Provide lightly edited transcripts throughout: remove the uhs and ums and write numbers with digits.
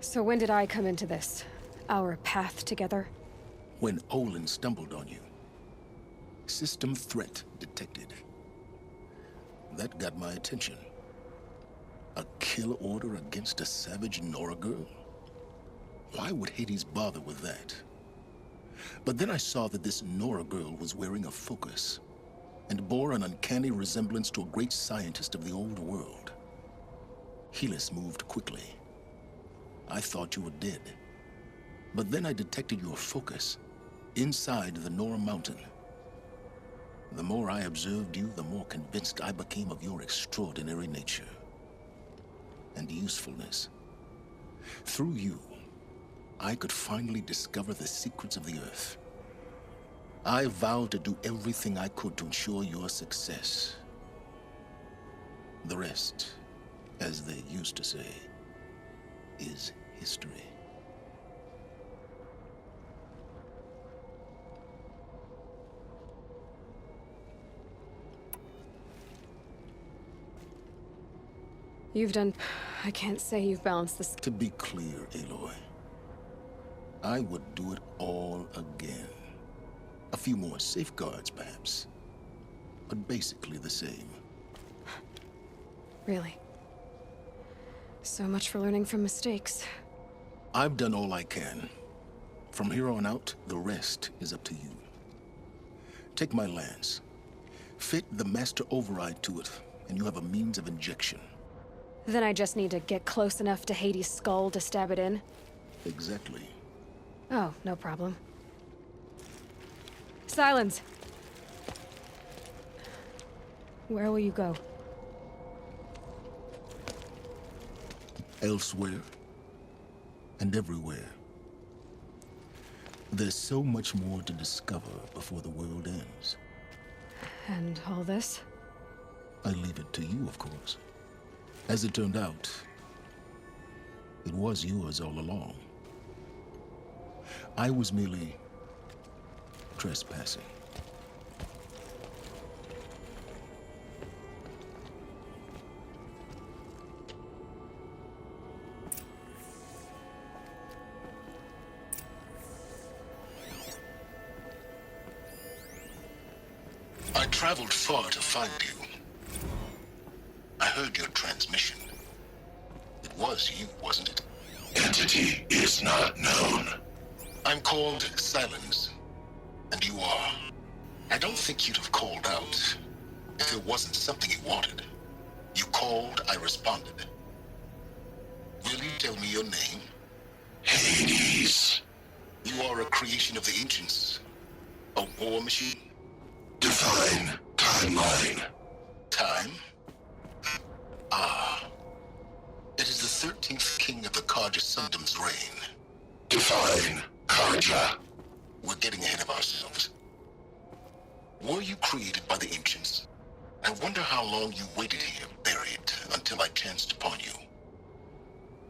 So when did I come into this? Our path together? When Olin stumbled on you. System threat detected. That got my attention. A kill order against a savage Nora girl? Why would Hades bother with that? But then I saw that this Nora girl was wearing a focus, and bore an uncanny resemblance to a great scientist of the old world. Helis moved quickly. I thought you were dead. But then I detected your focus inside the Nora mountain. The more I observed you, the more convinced I became of your extraordinary nature and usefulness. Through you, I could finally discover the secrets of the Earth. I vowed to do everything I could to ensure your success. The rest, as they used to say, is history. You've done... I can't say you've balanced this... To be clear, Aloy, I would do it all again. A few more safeguards, perhaps, but basically the same. Really? So much for learning from mistakes. I've done all I can. From here on out, the rest is up to you. Take my lance. Fit the master override to it, and you have a means of injection. Then I just need to get close enough to Hades' skull to stab it in? Exactly. Oh, no problem. Silence! Where will you go? Elsewhere. And everywhere. There's so much more to discover before the world ends. And all this? I leave it to you, of course. As it turned out, it was yours all along. I was merely trespassing. I traveled far to find you. I heard your transmission. It was you, wasn't it? Entity is not known. I'm called Silence, and you are. I don't think you'd have called out if it wasn't something you wanted. You called, I responded. Will you tell me your name? Hades. You are a creation of the ancients. A war machine? Define timeline. Time? Ah. It is the 13th king of the Karja Sundom's reign. Define Karja. We're getting ahead of ourselves. Were you created by the ancients? I wonder how long you waited here, buried, until I chanced upon you.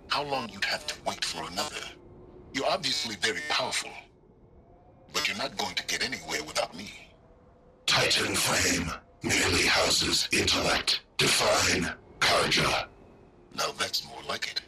How long you'd have to wait for another. You're obviously very powerful, but you're not going to get anywhere without me. Titan Flame merely houses intellect. Define Karja. Now that's more like it.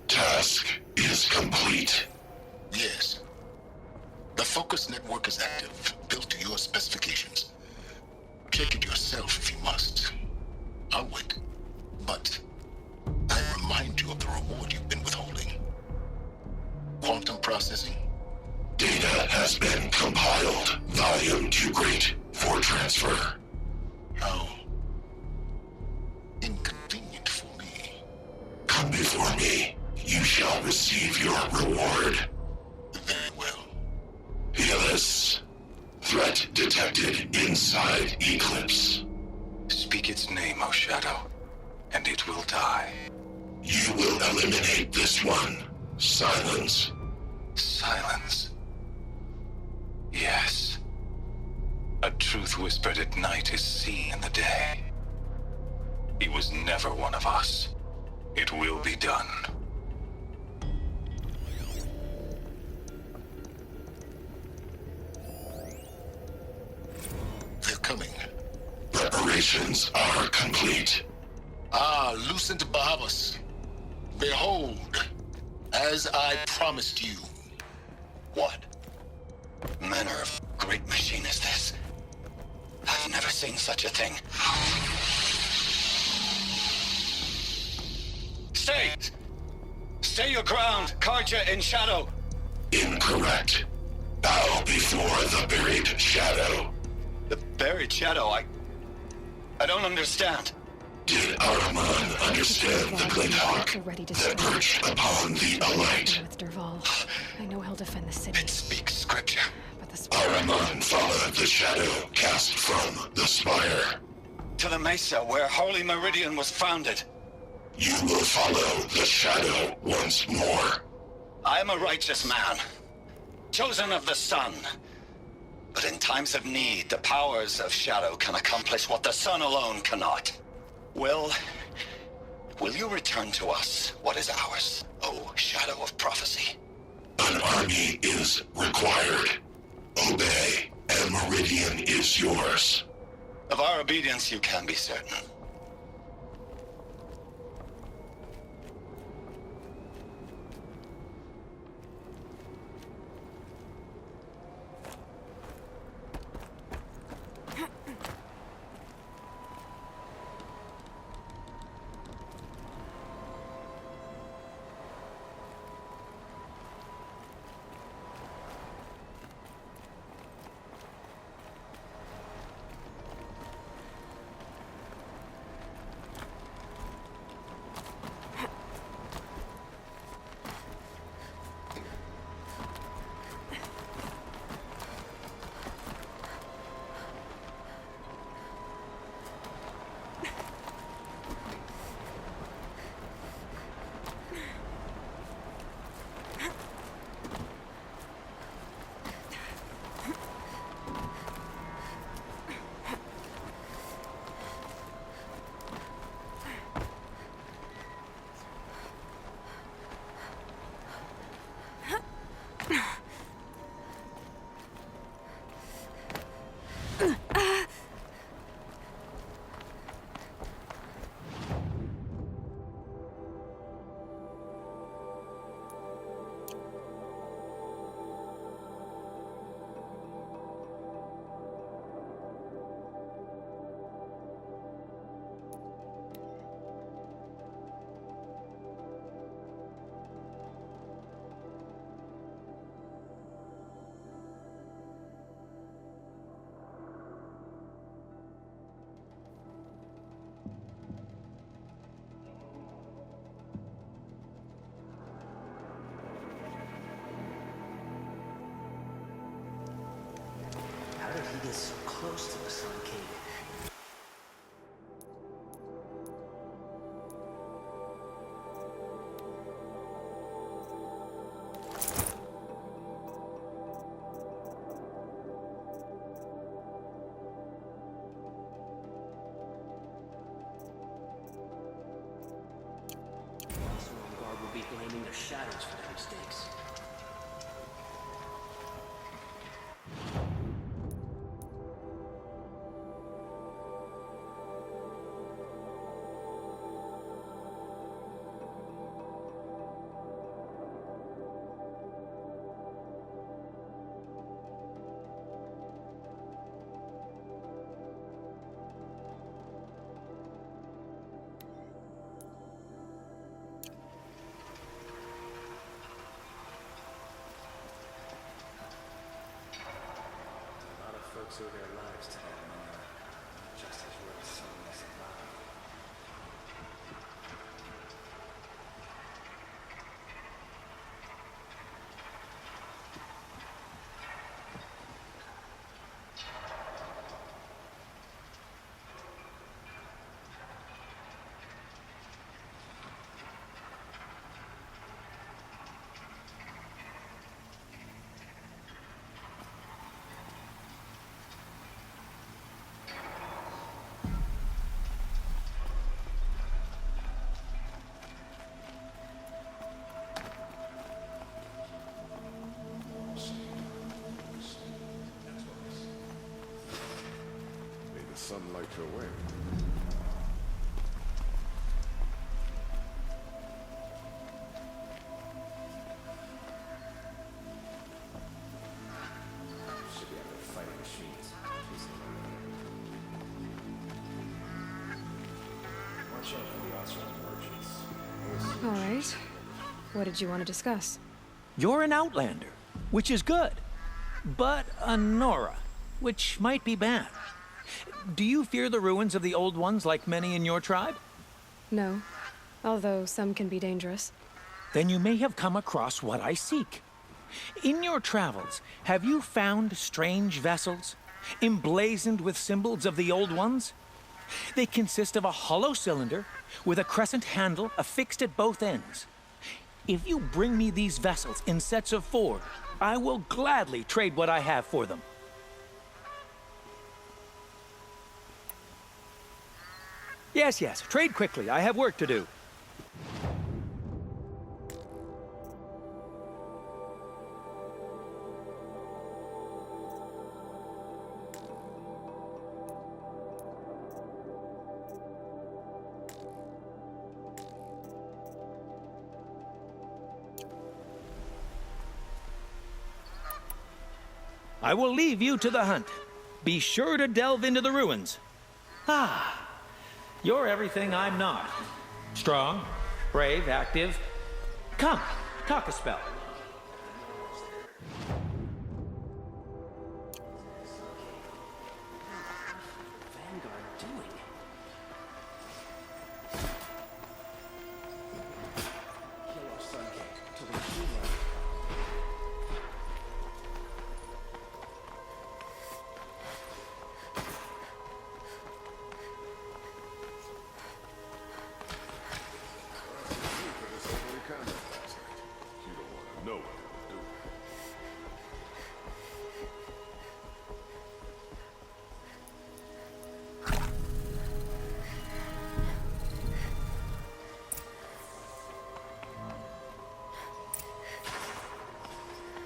Task is complete. Yes. The focus network is active, built to your specifications. Check it yourself if you must. I'll wait. But I remind you of the reward you've been withholding. Quantum processing? Data has been compiled. Volume too great for transfer. How inconvenient for me. Come before me. You shall receive your reward. Very well. Helis. Threat threat detected inside Eclipse. Speak its name, O Shadow, and it will die. You will eliminate this one. Silence. Silence. Yes. A truth whispered at night is seen in the day. He was never one of us. It will be done. They're coming. Preparations are complete. Ah, Lucent Bahavas. Behold, as I promised you. What manner of great machine is this? I've never seen such a thing. Stay! Stay your ground, Karja in Shadow! Incorrect. Bow before the buried shadow. The buried Shadow, I don't understand. Did Ahriman understand the Glint Hawk They're ready to that strike. perched upon the Alight? With Derval, I know he'll defend the city, It speaks scripture. but the Ahriman followed the shadow cast from the spire. To the Mesa where Holy Meridian was founded. You will follow the shadow once more. I am a righteous man, chosen of the sun. But in times of need, the powers of Shadow can accomplish what the sun alone cannot. Will you return to us what is ours, O Shadow of Prophecy? An army is required. Obey, and Meridian is yours. Of our obedience you can be certain. How did he get so close to the Sun King? Also on guard will be blaming their shadows for their mistakes. A lot of folks owe their lives to that man. Just as well as some that survived. something like your way. Should be able to fight machines. Watch out for the outside merchants. All right. What did you want to discuss? You're an outlander, which is good. But a Nora, which might be bad. Do you fear the ruins of the old ones like many in your tribe? No, although some can be dangerous. Then you may have come across what I seek. In your travels, have you found strange vessels, emblazoned with symbols of the old ones? They consist of a hollow cylinder with a crescent handle affixed at both ends. If you bring me these vessels in sets of 4, I will gladly trade what I have for them. Yes, trade quickly. I have work to do. I will leave you to the hunt. Be sure to delve into the ruins. You're everything I'm not. Strong, brave, active. Come, talk a spell. Vanguard doing? Kill our Sun King till the machine runs. For this opening combat last night. You don't want to know what they were doing.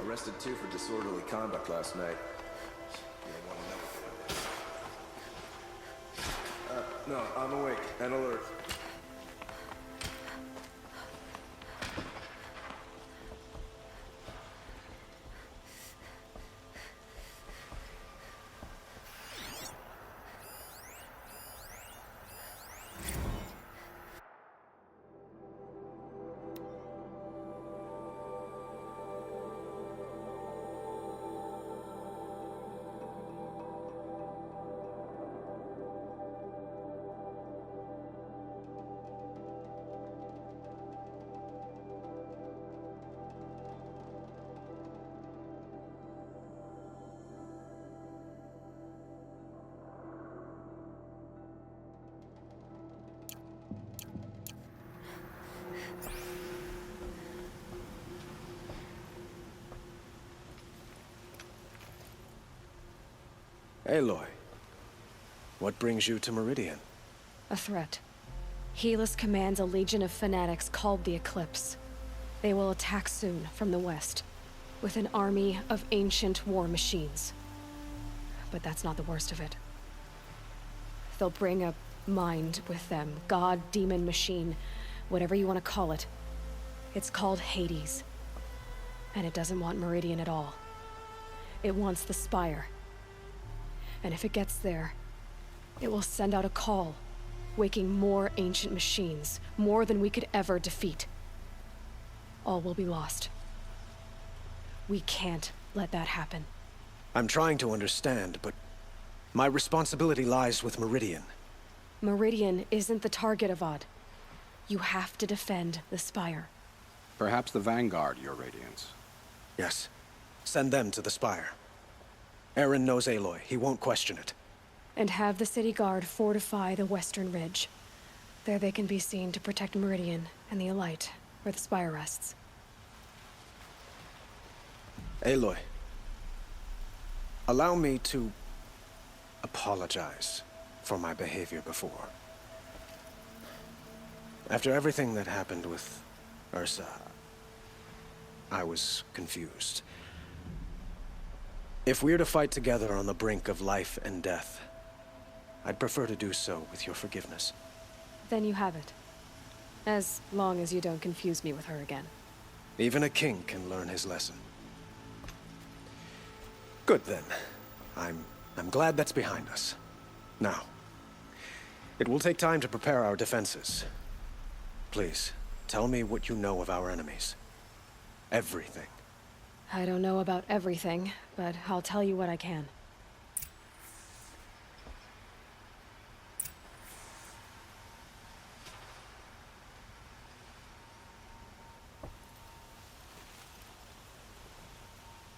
Arrested 2 for disorderly conduct last night. You don't want to know what they were. No, I'm awake and alert. Aloy, what brings you to Meridian? A threat. Helis commands a legion of fanatics called the Eclipse. They will attack soon from the west, with an army of ancient war machines. But that's not the worst of it. They'll bring a mind with them, god, demon, machine, whatever you want to call it. It's called Hades. And it doesn't want Meridian at all. It wants the Spire. And if it gets there, it will send out a call, waking more ancient machines, more than we could ever defeat. All will be lost. We can't let that happen. I'm trying to understand, but my responsibility lies with Meridian. Meridian isn't the target, Avad. You have to defend the Spire. Perhaps the Vanguard, Your Radiance. Yes. Send them to the Spire. Aaron knows Aloy. He won't question it. And have the city guard fortify the western ridge. There they can be seen to protect Meridian and the Elite, where the Spire rests. Aloy, allow me to apologize for my behavior before. After everything that happened with Ursa, I was confused. If we're to fight together on the brink of life and death, I'd prefer to do so with your forgiveness. Then you have it. As long as you don't confuse me with her again. Even a king can learn his lesson. Good then. I'm glad that's behind us. Now, it will take time to prepare our defenses. Please, tell me what you know of our enemies. Everything. I don't know about everything, but I'll tell you what I can.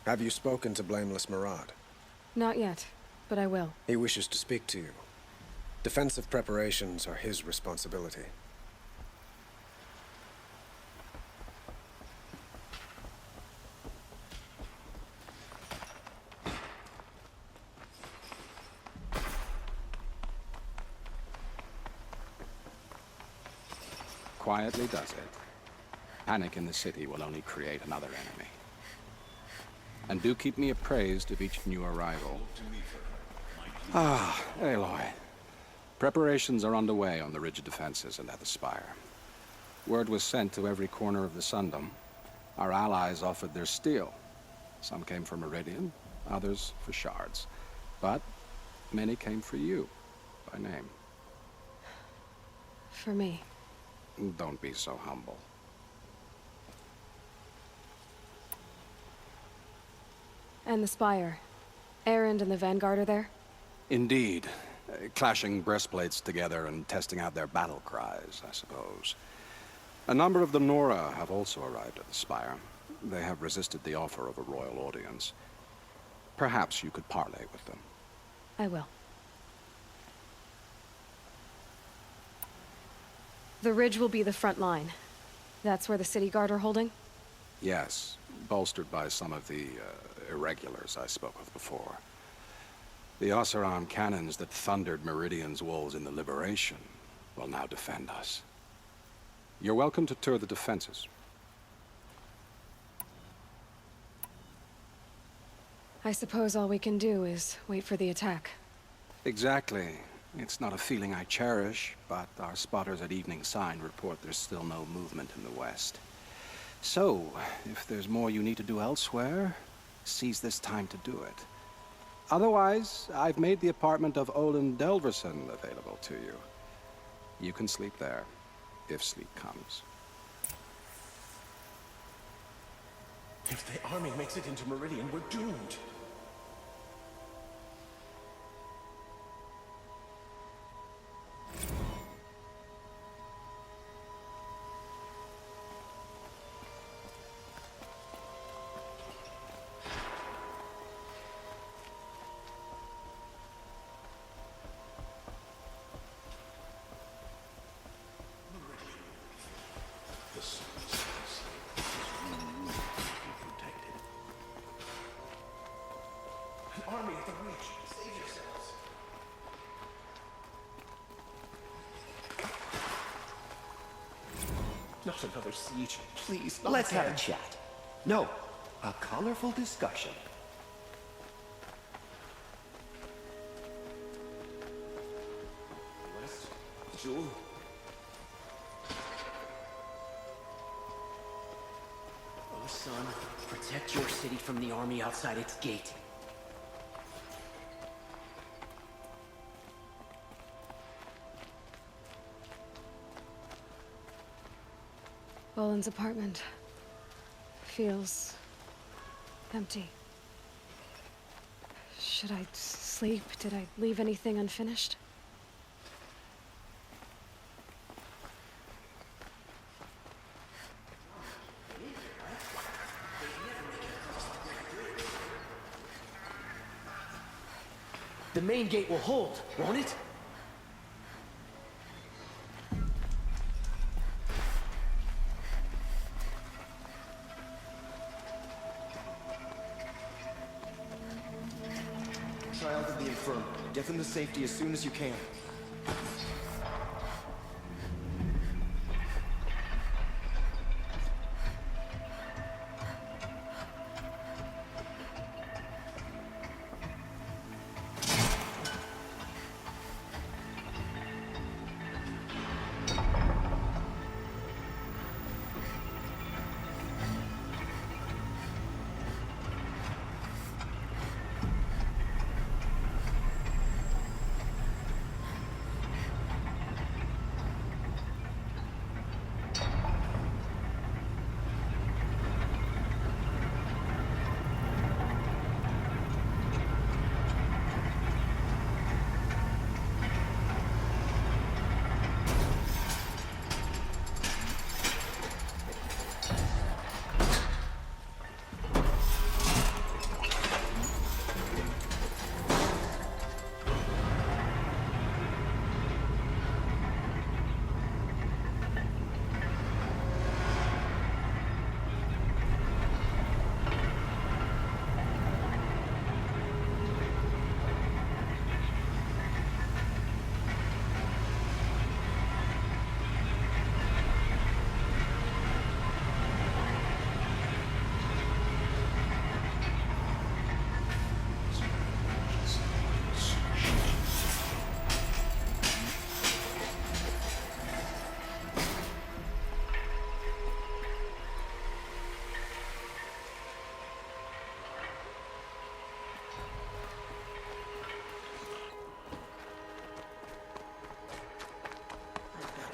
Have you spoken to Blameless Murad? Not yet, but I will. He wishes to speak to you. Defensive preparations are his responsibility. Quietly does it. Panic in the city will only create another enemy. And do keep me appraised of each new arrival. Ah, Aloy. Preparations are underway on the ridge defenses and at the spire. Word was sent to every corner of the Sundom. Our allies offered their steel. Some came for Meridian, others for shards. But many came for you, by name. For me. Don't be so humble. And the Spire. Erend and the Vanguard are there? Indeed. Clashing breastplates together and testing out their battle cries, I suppose. A number of the Nora have also arrived at the Spire. They have resisted the offer of a royal audience. Perhaps you could parley with them. I will. The ridge will be the front line. That's where the city guard are holding? Yes, bolstered by some of the irregulars I spoke of before. The Oseram cannons that thundered Meridian's walls in the Liberation will now defend us. You're welcome to tour the defenses. I suppose all we can do is wait for the attack. Exactly. It's not a feeling I cherish, but our spotters at Evening Sign report there's still no movement in the west. So, if there's more you need to do elsewhere, seize this time to do it. Otherwise, I've made the apartment of Olin Delverson available to you. You can sleep there, if sleep comes. If the army makes it into Meridian, we're doomed. Army at the reach. Save yourselves. Not another siege. Please, not Let's have again. a chat. No, a colorful discussion. West, Jewel. Oh, son, protect your city from the army outside its gate. Olin's apartment feels empty. Should I sleep? Did I leave anything unfinished? The main gate will hold, won't it? Child of the infirm. Get them to safety as soon as you can.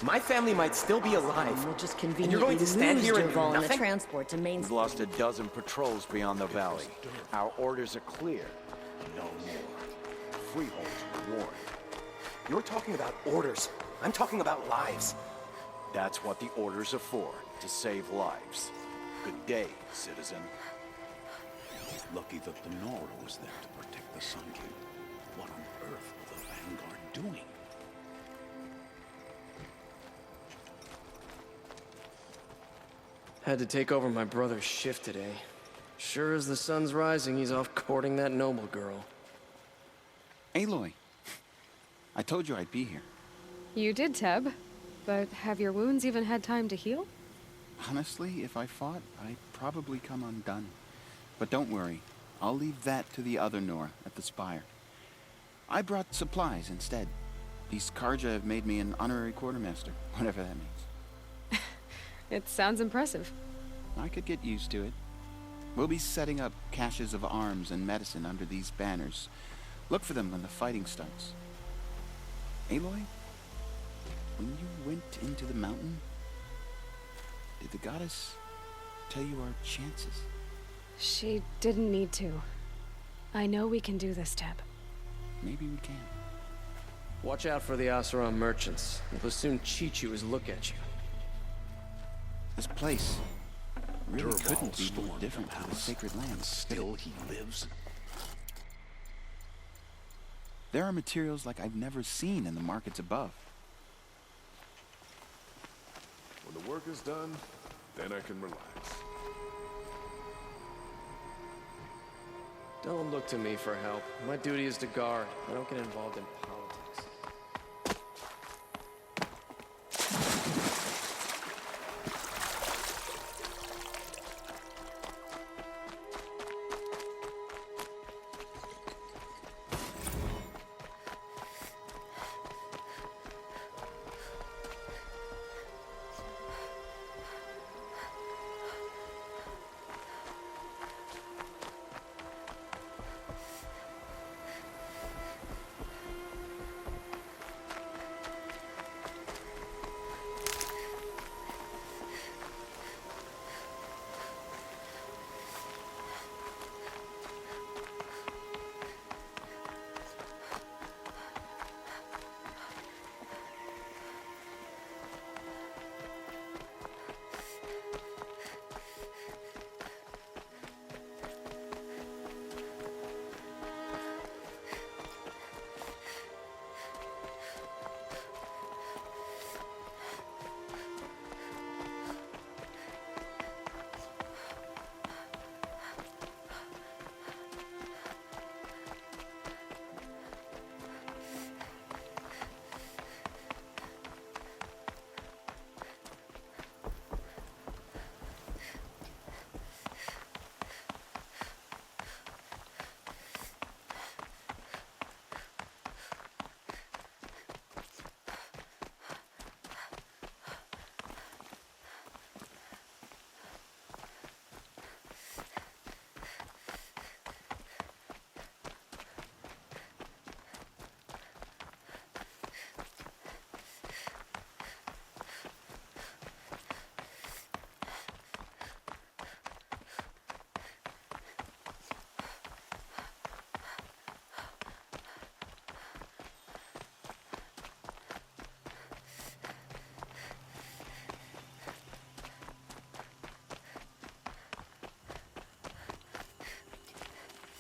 My family might still be alive. We'll just And you're going conveniently to stand lose here and do Dervahl in the nothing? transport to Main We've lost a dozen patrols beyond the valley. Our orders are clear. No more. Freeholders were warned. You're talking about orders. I'm talking about lives. That's what the orders are for, to save lives. Good day, citizen. Lucky that the Nora was there to protect the Sun King. What on earth were the Vanguard doing? Had to take over my brother's shift today. Sure as the sun's rising, he's off courting that noble girl. Aloy, I told you I'd be here. You did, Teb. But have your wounds even had time to heal? Honestly, if I fought, I'd probably come undone. But don't worry, I'll leave that to the other Nora at the Spire. I brought supplies instead. These Karja have made me an honorary quartermaster, whatever that means. It sounds impressive. I could get used to it. We'll be setting up caches of arms and medicine under these banners. Look for them when the fighting starts. Aloy, when you went into the mountain, did the goddess tell you our chances? She didn't need to. I know we can do this, Teb. Maybe we can. Watch out for the Asaram merchants. They'll soon cheat you as look at you. This place really Dervahl couldn't be more stormed different the from the palace, sacred land. and still he lives. There are materials like I've never seen in the markets above. When the work is done, then I can relax. Don't look to me for help. My duty is to guard. I don't get involved in politics.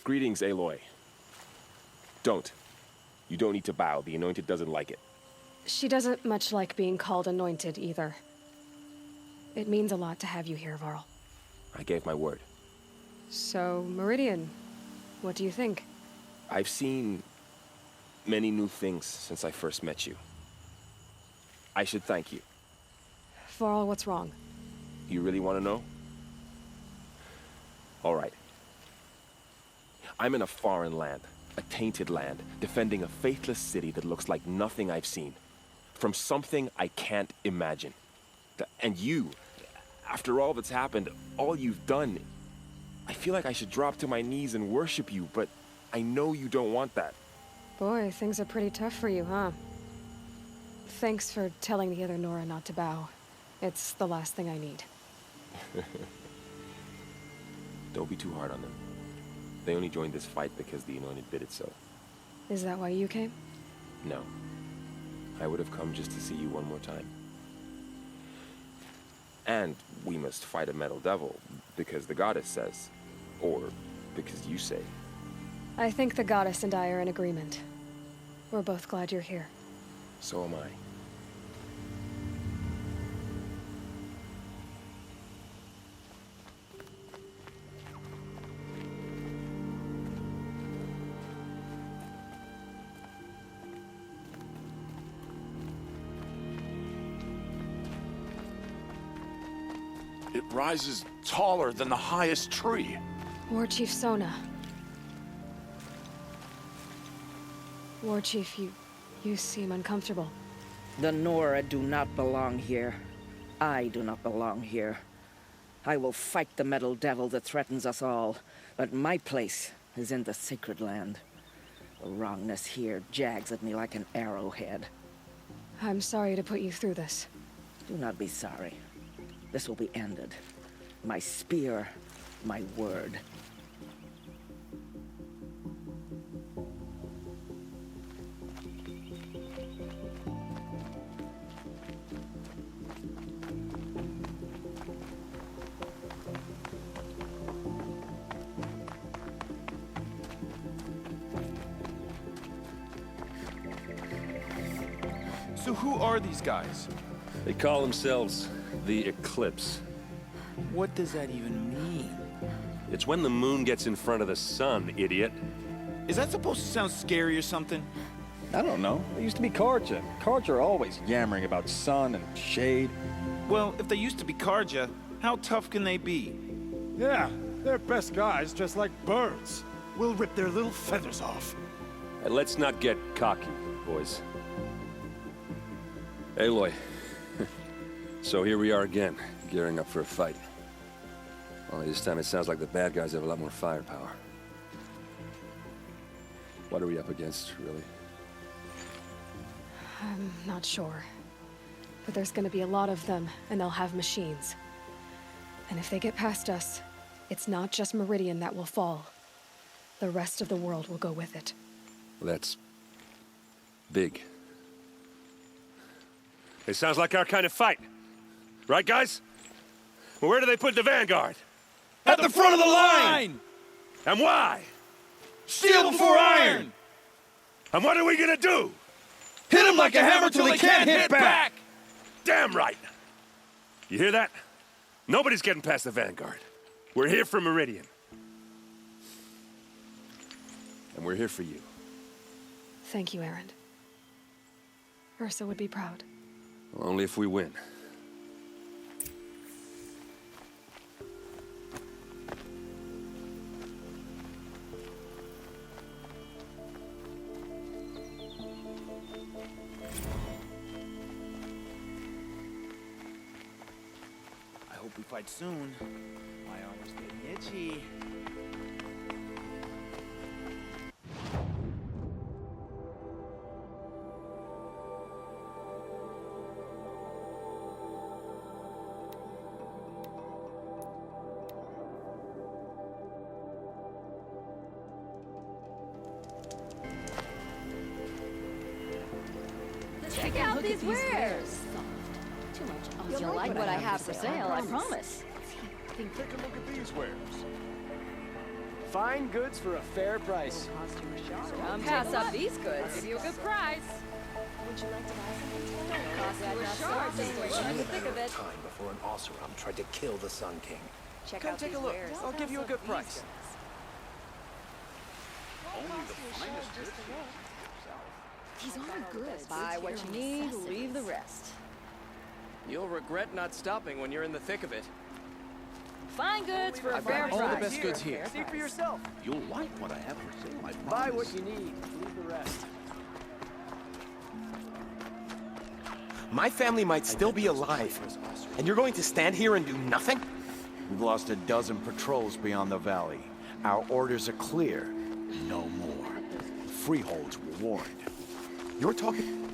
Greetings, Aloy. Don't. You don't need to bow. The Anointed doesn't like it. She doesn't much like being called anointed either. It means a lot to have you here, Varl. I gave my word. So, Meridian, what do you think? I've seen many new things since I first met you. I should thank you. Varl, what's wrong? You really want to know? All right. I'm in a foreign land, a tainted land, defending a faithless city that looks like nothing I've seen. From something I can't imagine. And you, after all that's happened, all you've done, I feel like I should drop to my knees and worship you, but I know you don't want that. Boy, things are pretty tough for you, huh? Thanks for telling the other Nora not to bow. It's the last thing I need. Don't be too hard on them. They only joined this fight because the Anointed bid it so. Is that why you came? No. I would have come just to see you one more time. And we must fight a metal devil, because the goddess says. Or because you say. I think the goddess and I are in agreement. We're both glad you're here. So am I. It rises taller than the highest tree. War Chief Sona. War Chief, you seem uncomfortable. The Nora do not belong here. I do not belong here. I will fight the metal devil that threatens us all, but my place is in the sacred land. The wrongness here jags at me like an arrowhead. I'm sorry to put you through this. Do not be sorry. This will be ended. My spear, my word. So who are these guys? They call themselves the Eclipse. What does that even mean? It's when the moon gets in front of the sun, idiot. Is that supposed to sound scary or something? I don't know. They used to be Karja. Karja are always yammering about sun and shade. Well, if they used to be Karja, how tough can they be? Yeah, they're best guys just like birds. We'll rip their little feathers off. And let's not get cocky, boys. Aloy. So here we are again, gearing up for a fight. Only this time it sounds like the bad guys have a lot more firepower. What are we up against, really? I'm not sure. But there's gonna be a lot of them, and they'll have machines. And if they get past us, it's not just Meridian that will fall. The rest of the world will go with it. That's big. It sounds like our kind of fight. Right, guys? Well, where do they put the Vanguard? At the front of the line! And why? Steel before iron! And what are we gonna do? Hit them like a hammer till they can't hit back! Damn right! You hear that? Nobody's getting past the Vanguard. We're here for Meridian. And we're here for you. Thank you, Erend. Ursa would be proud. Well, only if we win. I hope we fight soon. My arm is getting itchy. Check out these wares! Too much. You'll like what I have for sale, I promise. Take a look at these wares. Fine goods for a fair price. Come pass up these goods. I'll give you a good price. Would you like to buy something today? Cost you a shard. We're in the thick of it. Time before an Oseram tried to kill the Sun King. Come take a look. I'll give you a good price. Only the finest goods. These aren't goods. Buy what you need, leave the rest. You'll regret not stopping when you're in the thick of it. Fine goods for a I've fair got price. all the best goods here. See for yourself. You'll like what I have for sale, I promise. Buy what you need, leave the rest. My family might still be alive, and you're going to stand here and do nothing? We've lost a dozen patrols beyond the valley. Our orders are clear. No more. Freeholds were warned. You're talking...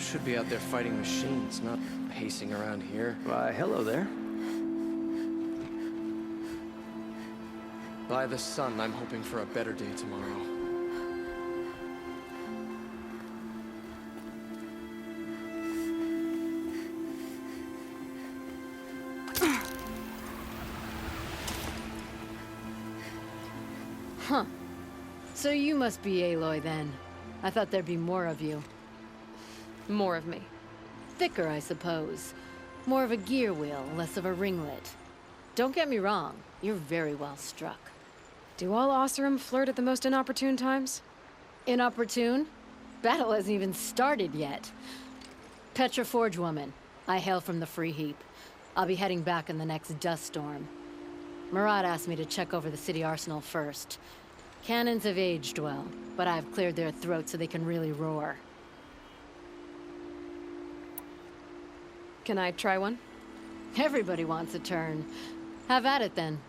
should be out there fighting machines, not pacing around here. Why, hello there. By the sun, I'm hoping for a better day tomorrow. Huh. So you must be Aloy then. I thought there'd be more of you. More of me. Thicker, I suppose. More of a gear wheel, less of a ringlet. Don't get me wrong, you're very well struck. Do all Oseram flirt at the most inopportune times? Inopportune? Battle hasn't even started yet. Petra Forge woman. I hail from the Free Heap. I'll be heading back in the next dust storm. Marat asked me to check over the city arsenal first. Cannons have aged well, but I've cleared their throats so they can really roar. Can I try one? Everybody wants a turn. Have at it then.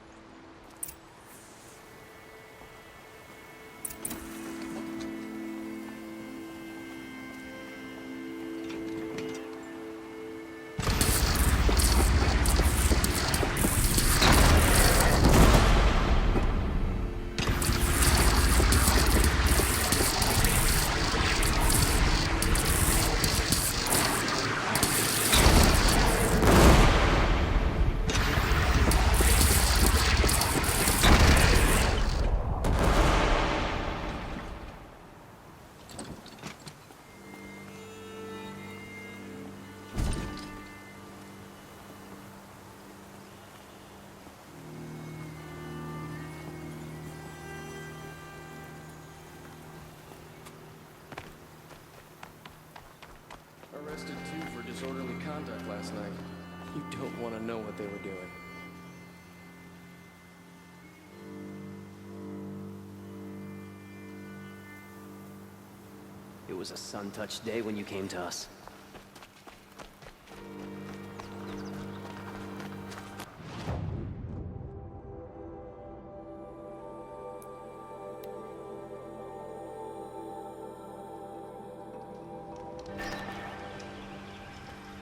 Arrested 2 for disorderly conduct last night. You don't want to know what they were doing. It was a sun-touched day when you came to us.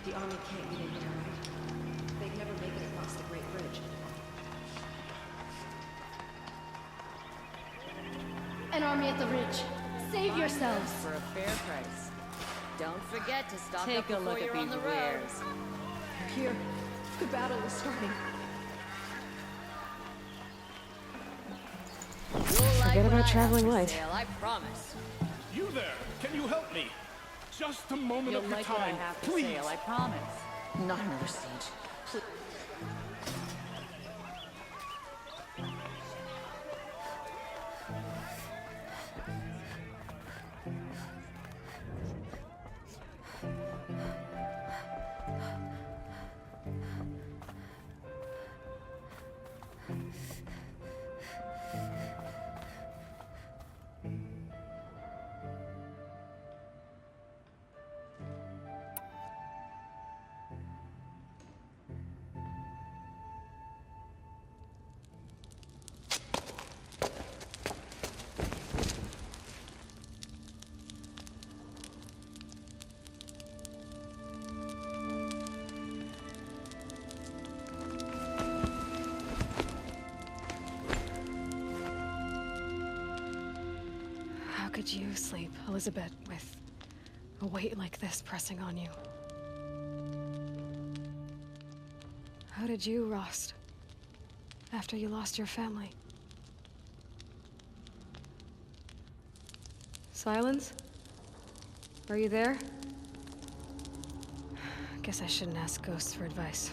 The army can't get in here, right? They'd never make it across the Great Bridge. An army at the ridge. Save yourselves. For a fair price. Don't forget to stock Take up a before look at you're on these the road. wares. Here, the battle is starting. Forget about traveling light. I promise. You there! Can you help me? Just a moment You'll of your like what I time, have to please. say, I promise. Not another siege. Please. How could you sleep, Elizabeth, with a weight like this pressing on you? How did you, Rost, after you lost your family? Silence? Are you there? Guess I shouldn't ask ghosts for advice.